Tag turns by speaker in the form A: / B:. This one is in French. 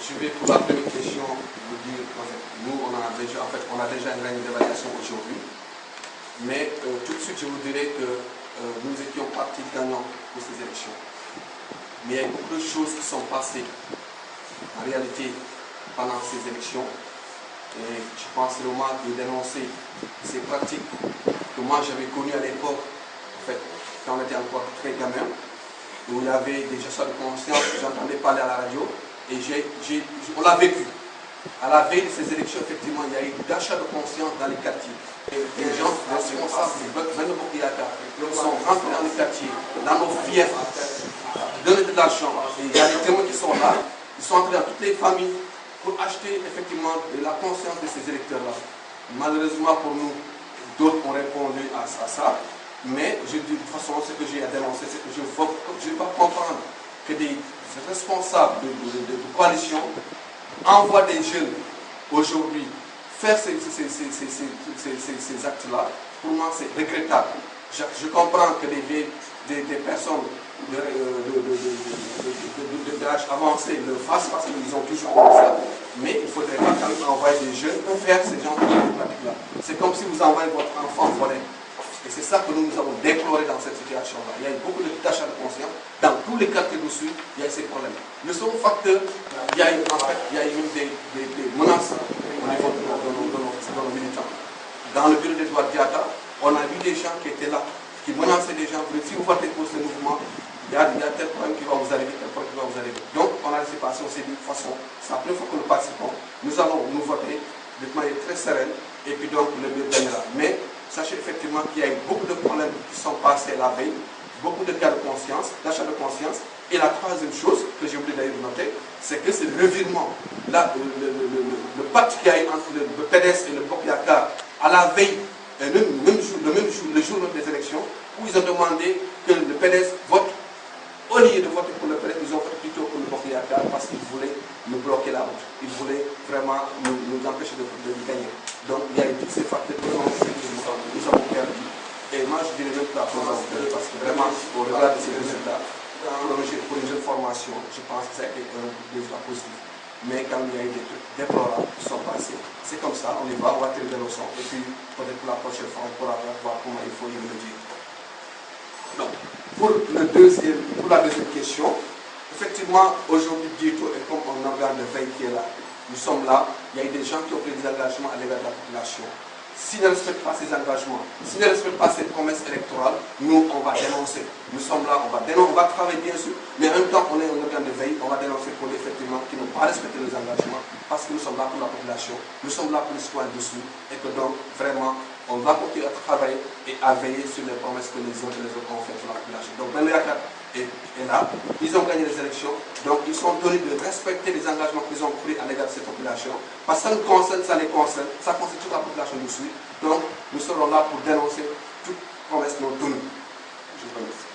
A: Je vais pour la première question vous dire qu'en fait, nous on a déjà une réunion d'évaluation aujourd'hui, mais tout de suite je vous dirais que nous étions partis gagnants pour ces élections. Mais il y a beaucoup de choses qui sont passées en réalité pendant ces élections, et je pense que c'est le moment de dénoncer ces pratiques que moi j'avais connues à l'époque, en fait, quand on était encore très gamin, où il y avait des gestions de conscience, j'entendais parler à la radio, et on l'a vécu. À la veille de ces élections, effectivement, il y a eu d'achat de conscience dans les quartiers. Et les gens responsables de Benno Bokk Yakaar sont rentrés dans les quartiers, dans nos fiefs, donner de l'argent. Et il y a des témoins qui sont là, ils sont entrés dans toutes les familles pour acheter effectivement de la conscience de ces électeurs-là. Malheureusement pour nous, d'autres ont répondu à ça. Mais je dis de toute façon, ce que j'ai à dénoncer, c'est que je ne vais pas comprendre que des responsables de coalition envoient des jeunes aujourd'hui faire ces actes-là. Pour moi, c'est regrettable. Je comprends que des personnes d'âge avancé le fassent parce qu'ils ont toujours comme ça, mais il faudrait pas quand même envoyer des jeunes faire ces genres de pratiques-là. C'est comme si vous envoyez votre enfant voler. Et c'est ça que nous avons déploré dans cette situation-là. Il y a eu beaucoup d'achat de conscience. Dans tous les quartiers du Sud, il y a ces problèmes. Le second facteur, il y a eu même des menaces au niveau de nos militants. Dans le bureau d'Edouard Diatta, on a vu des gens qui étaient là, qui menaçaient des gens. Si vous votez pour ce mouvement, il y a tel problème qui va vous arriver, tel problème qui va vous arriver. Donc, on a laissé passer, on s'est dit, de toute façon, c'est la première fois que nous participons. Nous allons nous voter de manière très sereine, et puis donc le mieux gagnera. Mais sachez effectivement qu'il y a eu beaucoup de problèmes qui sont passés la veille, beaucoup de cas de conscience, d'achat de conscience. Et la troisième chose que j'ai oublié d'ailleurs de noter, c'est que c'est le revirement. Là, le pacte qu'il y a eu entre le PDS et le Bokk Yakaar à la veille, le jour des élections, où ils ont demandé que le PDS vote. Au lieu de voter pour le PDS, ils ont voté plutôt pour le Bokk Yakaar parce qu'ils voulaient nous bloquer la route. Ils voulaient vraiment nous empêcher de gagner. Donc il y a eu tous ces facteurs que nous avons perdu. Et moi je dirais même que la province, parce que vraiment, au regard de ces résultats, pour une jeune formation, je pense que ça a été un résultat positif. Mais quand il y a eu des trucs déplorables qui sont passés, c'est comme ça, on y va, on va tirer des leçons, et puis peut-être pour la prochaine fois, on pourra voir comment il faut y remédier. Donc, pour la deuxième question, effectivement, aujourd'hui, Dito est comme un organe de veille qui est là. Nous sommes là, il y a eu des gens qui ont pris des engagements à l'égard de la population. S'ils ne respectent pas ces engagements, s'ils ne respectent pas cette promesse électorale, nous, on va dénoncer. Nous sommes là, on va travailler bien sûr, mais en même temps, on est un organe de veille, on va dénoncer pour les effectivement qui n'ont pas respecté les engagements, parce que nous sommes là pour la population, nous sommes là pour les citoyens dessous, et que donc, vraiment, on va continuer à travailler et à veiller sur les promesses que les uns et les autres ont faites pour la population. Donc, Benno Yakaar est là, ils ont gagné les élections, donc ils sont tenus de respecter les engagements qu'ils ont pris à l'égard de cette population, parce que ça nous concerne, ça les concerne, ça concerne toute la population du Sud. Donc, nous serons là pour dénoncer toute promesse non tenue. Je vous remercie.